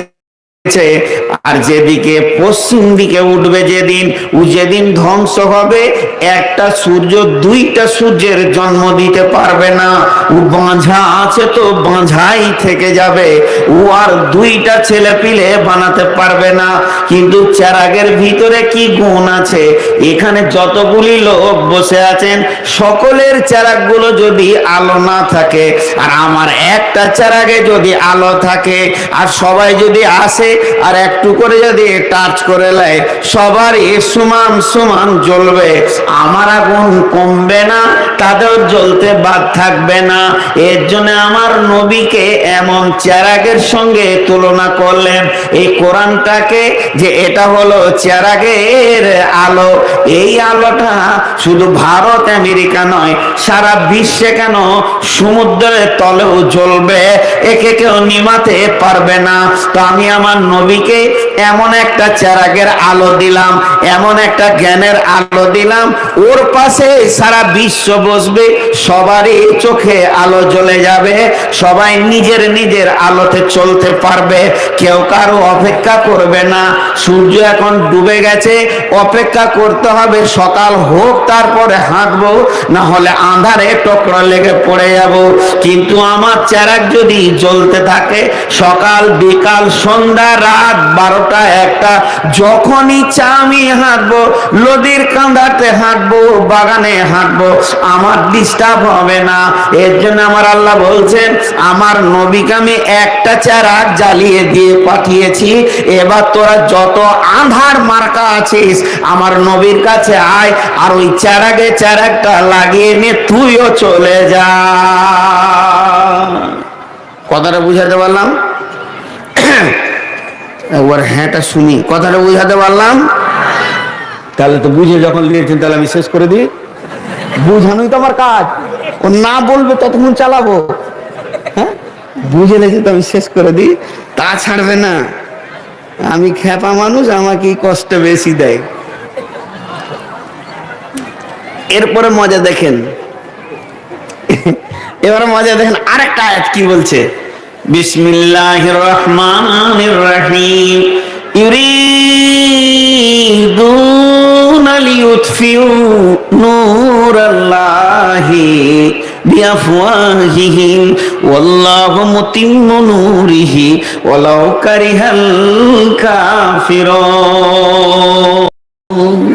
আর যেদিকে পশ্চিম দিকে উঠবে যেদিন ধ্বংস হবে, একটা সূর্য 2টা সূর্যের জন্ম দিতে পারবে না। ও বাঁঝা আছে তো বাঁঝাই থেকে যাবে, ও আর 2টা ছেলে পিলে বানাতে পারবে না। কিন্তু চেরাগের ভিতরে কি গুণ আছে? এখানে যতগুলি লোক বসে আছেন সকলের চেরাগগুলো যদি আলো না থাকে, আর আমার একটা চেরাগে যদি আলো থাকে, আর সবাই যদি আসে আর একটা একটু করে যদি টাচ করে লাই সবারই সমান সমান জ্বলবে, আমার আগুন কমবে না, তাদের জ্বলতে বাদ থাকবে না। এর জন্য আমার নবীকে এমন চেরাগের সঙ্গে তুলনা করলেন এই কোরআনটাকে, যে এটা হলো চেরাগের আলো। এই আলোটা শুধু ভারত আমেরিকা নয়, সারা বিশ্বে কেন সমুদ্রের তলেও জ্বলবে, একে কেউ নিমাতে পারবে না। তো আমি আমার নবীকে এমন একটা চেরাগের আলো দিলাম, এমন একটা জ্ঞানের আলো দিলাম, ওর পাশে সারা বিশ্ব বসবে, সবারই চোখে আলো জ্বলে যাবে, সবাই নিজের নিজের আলোতে চলতে পারবে, কেউ কারো অপেক্ষা করবে না। সূর্য এখন ডুবে গেছে, অপেক্ষা করতে হবে সকাল হোক তারপরে হাঁটবো, না হলে আঁধারে টকরা লেগে পড়ে যাব। কিন্তু আমার চেরাগ যদি জ্বলতে থাকে সকাল বিকাল সন্ধ্যা রাত 12টা 1টা, যখন ইচ্ছা আমি হাঁটবো, নদীর কাঁধাতে হাঁটবো, বাগানে হাঁটবো, আমার ডিস্টার্ব হবে না। এর জন্য আমার আল্লাহ বলছেন আমার নবীকে আমি একটা চেরাগ জ্বালিয়ে দিয়ে পাঠিয়েছি, এবার তোরা যত আঁধার মার্কা আছিস আমার নবীর কাছে আয়, আর ওই চেরাগটা লাগিয়ে নে, তুইও চলে যা। কথাটা বুঝাতে পারলাম? একবার হ্যাঁটা শুনি, কথাটা বুঝাতে পারলাম? তাহলে তো বুঝে যখন নিয়েছেন তাহলে আমি শেষ করে দিই। বুঝানোই তো আমার কাজ, ও না বলবে ততক্ষণ চালাবো। হ্যাঁ, বুঝে নিয়েছে তো আমি শেষ করে দিই, তা ছাড়বে না। আমি খেপা মানুষ, আমাকে কষ্ট বেশি দেয়। এরপরে মজা দেখেন, এবারে মজা দেখেন আরেকটা আয়াত কি বলছে। বিসমিল্লাহির রহমানির রহিম। ইউরিদুনা লিইউতফিউ নূরাল্লাহি বিআফওয়াহিহিম ওয়াল্লাহু মুতিম্মু নূরিহি ওয়ালাউ কারিহাল কাফিরুন।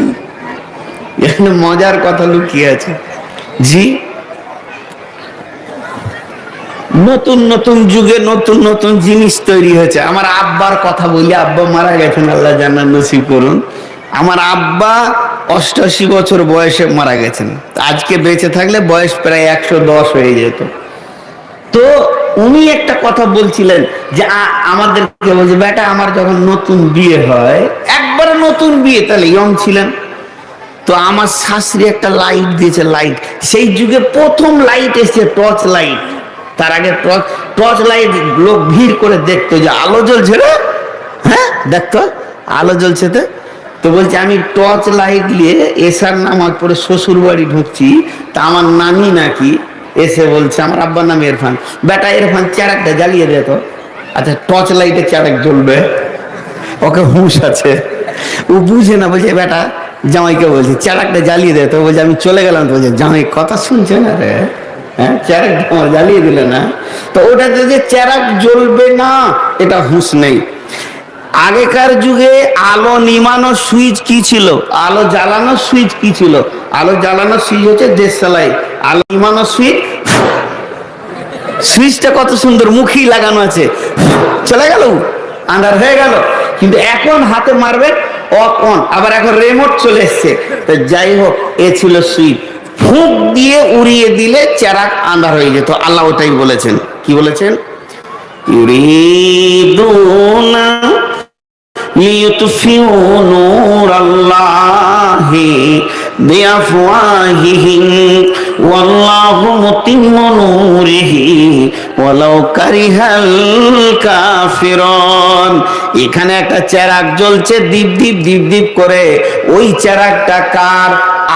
এখানে মজার কথা লুকিয়ে আছে। জি, নতুন নতুন যুগে নতুন নতুন জিনিস তৈরি হয়েছে। আমার আব্বার কথা বলি, আব্বা মারা গেছেন, আল্লাহ জান্নাত নসিব করুন। আমার আব্বা 88 বছর বয়সে মারা গেছেন, আজকে বেঁচে থাকলে বয়স প্রায় 110 হয়ে যেত। তো উনি একটা কথা বলছিলেন যে আমাদেরকে বলছে, বেটা আমার যখন নতুন বিয়ে হয়, একবারে নতুন বিয়ে, তাহলে ইয়ং ছিলেন, তো আমার শাশুড়ি একটা লাইট দিয়েছে, লাইট, সেই যুগে প্রথম লাইট এসেছে টর্চ লাইট। তার আগে টর্চ লাইট লোক ভিড় করে দেখতো যে আলো জ্বলছে রে, হ্যাঁ দেখতো আলো জ্বলছে। তো বলছে আমি টর্চ লাইট নিয়ে এসার নামাজ পড়ে শ্বশুর বাড়ি ঢুকছি, তা আমার নানি নাকি এসে বলছে, আমার আব্বার নাম ইরফান, বেটা ইরফান চেরাকটা জ্বালিয়ে দে তো। আচ্ছা টর্চ লাইটে চেরাক জ্বলবে? ওকে হুঁশ আছে, ও বুঝে না, বলছে বেটা জামাইকে বলছে চেরাকটা জ্বালিয়ে দে তো। বলছে আমি চলে গেলাম, তো বলছে জামাই কথা শুনছে না রে, হ্যাঁ চেরাক আমার জ্বালিয়ে দিলে না। তো ওটাতে যে চেরাক জ্বলবে না এটা হুঁশ নেই। আগেকার যুগে আলো নিমানোর সুইচ কি ছিল, আলো জ্বালানোর সুইচ কি ছিল? আলো জ্বালানোর সুইচ হচ্ছে দেশলাই, আলো নিমানোর সুইচ, সুইচটা কত সুন্দর মুখী লাগানো আছে, চলে গেল আন্ধার হয়ে গেল। কিন্তু এখন হাতে মারবে অফ অন, আবার এখন রিমোট চলে এসছে। তো যাই হোক, এ ছিল সুইচ, ফুঁক দিয়ে উড়িয়ে দিলে চেরাক আন্ধার হয়ে যেত। আল্লাহ ওটাই বলেছেন। কি বলেছেন? ইউরিদুনা লিইউতফিউ নূরাল্লাহি বিআফওয়াহিহিম ওয়াল্লাহু মুতিম্মু নূরিহি ওয়ালাউ কারিহাল কাফিরুন। এখানে একটা চেরাগ জ্বলছে দীপ দীপ দীপ দীপ করে, ওই চেরাগটা কার?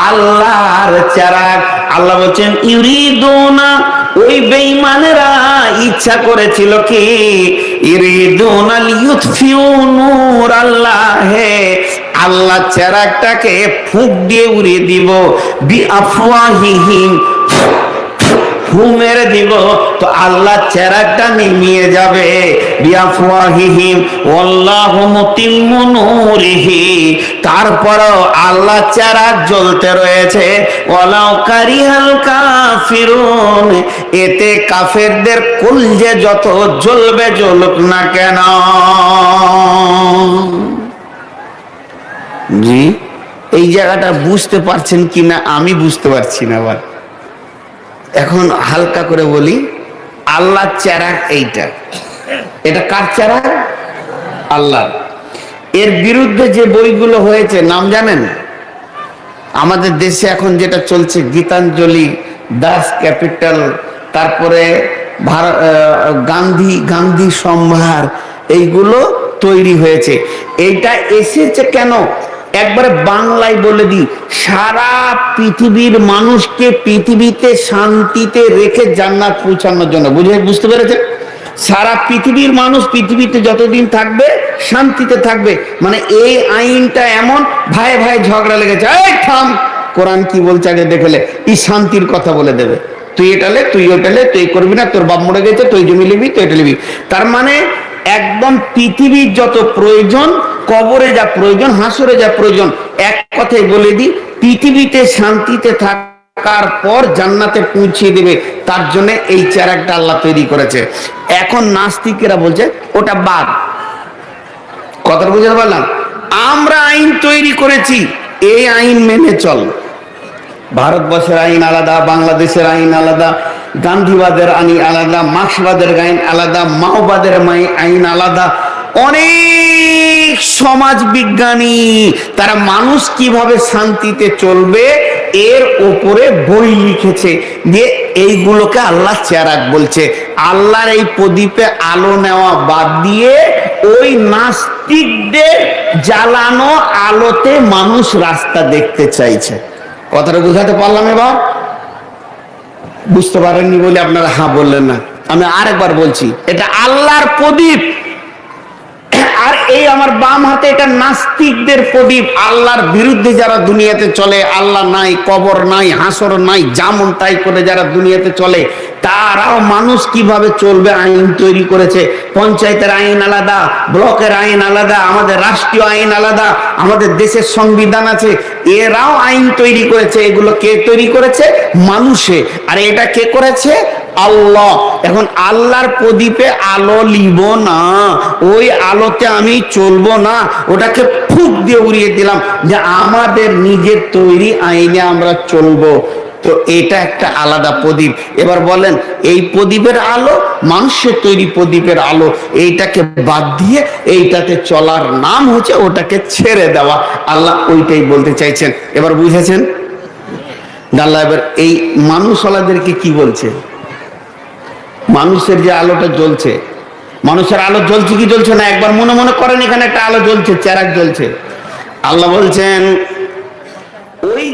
আল্লাহর চেরাগ। আল্লাহ বলছেন ইউরিদুনা, ওই বেঈমানেরা ইচ্ছা করেছিল কি, ইউরিদুনা লিইউতফিউ নূরাল্লাহি, আল্লাহ চেরাগটাকে ফুঁক দিয়ে উড়িয়ে দিব, বিআফওয়াহিহিম, ফু মেরে দিব তো আল্লাহ চেরাগটা নিমিয়ে যাবে। বিআফওয়াহিহিম ওয়াল্লাহু মুতিম্মু নূরিহি, তারপরও আল্লাহ চেরাগ জ্বলতে রয়েছে। ওয়ালাউ কারিহাল কাফিরুন, এতে কাফেরদের কলজে যত জ্বলবে জ্বলুক না কেন। জি, এই জায়গাটা বুঝতে পারছেন কিনা আমি বুঝতে পারছি না। আবার এখন হালকা করে বলি, আল্লাহ চেরাগ এইটা, এটা কার চেরাগ? আল্লাহ। এর বিরুদ্ধে যে বইগুলো হয়েছে নাম জানেন? আমাদের দেশে এখন যেটা চলছে, গীতাঞ্জলি, দাস ক্যাপিটাল, তারপরে গান্ধী সম্ভার, এইগুলো তৈরি হয়েছে। এইটা এসেছে কেন একবারে বাংলায় বলে দিই, সারা পৃথিবীর মানুষকে পৃথিবীতে শান্তিতে রেখে জান্নাত পৌঁছানোর জন্য। বুঝতে পেরেছেন? সারা পৃথিবীর মানুষ পৃথিবীতে যতদিন থাকবে শান্তিতে থাকবে। মানে এই আইনটা এমন, ভাই ভাই ঝগড়া লেগেছে, এই থাম, কোরআন কি বলছে আগে দেখলে, এই শান্তির কথা বলে দেবে। তুই এটালে, তুই ওটালে, তুই করবি না, তোর বাপ মরে গেছে, তুই জমি নিবি, তুই এটা নিবি। তার মানে একদম পৃথিবীর যত প্রয়োজন, কবরে যা প্রয়োজন, হাসরে যা প্রয়োজন, এক কথাই বলে দিই, পৃথিবীতে শান্তিতে থাকার পর জান্নাতে পৌঁছিয়ে দেবে। তার জন্য এই চেরাগটা আল্লাহ তৈরি করেছে। এখন নাস্তিকেরা বলছে ওটা বাদ। কথাটা বুঝতে পারলাম? আমরা আইন তৈরি করেছি, এই আইন মেনে চল। ভারতবর্ষের আইন আলাদা, বাংলাদেশের আইন আলাদা, গান্ধীবাদের আইন আলাদা, মার্ক্সবাদের আইন আলাদা, মাওবাদের আইন আলাদা। অনেক সমাজ বিজ্ঞানী তারা মানুষ কিভাবে শান্তিতে চলবে এর উপরে বই লিখেছে, যে এইগুলোকে আল্লাহ চেরাগ বলছে। আল্লাহর এই প্রদীপে আলো নেওয়া বাদ দিয়ে ওই নাস্তিকদের জ্বালানো আলোতে মানুষ রাস্তা দেখতে চাইছে। কথাটা বুঝাতে পারলাম? এবার বুঝতে পারেননি বলে আপনারা হ্যাঁ বললেন না। আমি আরেকবার বলছি, এটা আল্লাহর প্রদীপ, আর এই আমার বাম হাতে এটা নাস্তিকদের প্রদীপ। আল্লাহর বিরুদ্ধে যারা দুনিয়াতে চলে, আল্লাহ নাই, কবর নাই, হাসর নাই, যেমন তাই করে যারা দুনিয়াতে চলে, তারাও মানুষ কিভাবে চলবে আইন তৈরি করেছে। পঞ্চায়েতের আইন আলাদা, ব্লকের আইন আলাদা, আমাদের রাষ্ট্রীয় আইন আলাদা, আমাদের দেশের সংবিধান আছে, এরাও আইন তৈরি করেছে। এগুলো কে তৈরি করেছে? মানুষে। আর এটা কে করেছে? আল্লাহ। এখন আল্লাহর প্রদীপে আলো লিব না, ওই আলোতে আমি চলবো না, ওটাকে ফুক দিয়ে উড়িয়ে দিলাম যে আমাদের নিজের তৈরি আইনে আমরা চলবো। তো এটা একটা আলাদা প্রদীপ। এবার বলেন, এই প্রদীপের আলো, মানুষের তৈরি প্রদীপের আলো, এইটাকে বাদ দিয়ে এইটাতে চলার নাম হচ্ছে ওটাকে ছেড়ে দেওয়া। আল্লাহ ওইটাই বলতে চাইছেন। এবার বুঝেছেন? আল্লাহ এবার এই মানুষওয়ালাদেরকে কি বলছে? মানুষের যে আলোটা জ্বলছে, মানুষের আলো জ্বলছে কি জ্বলছে না একবার মনে মনে করেন, এখানে একটা আলো জ্বলছে, চেরাগ জ্বলছে। আল্লাহ বলছেন ওই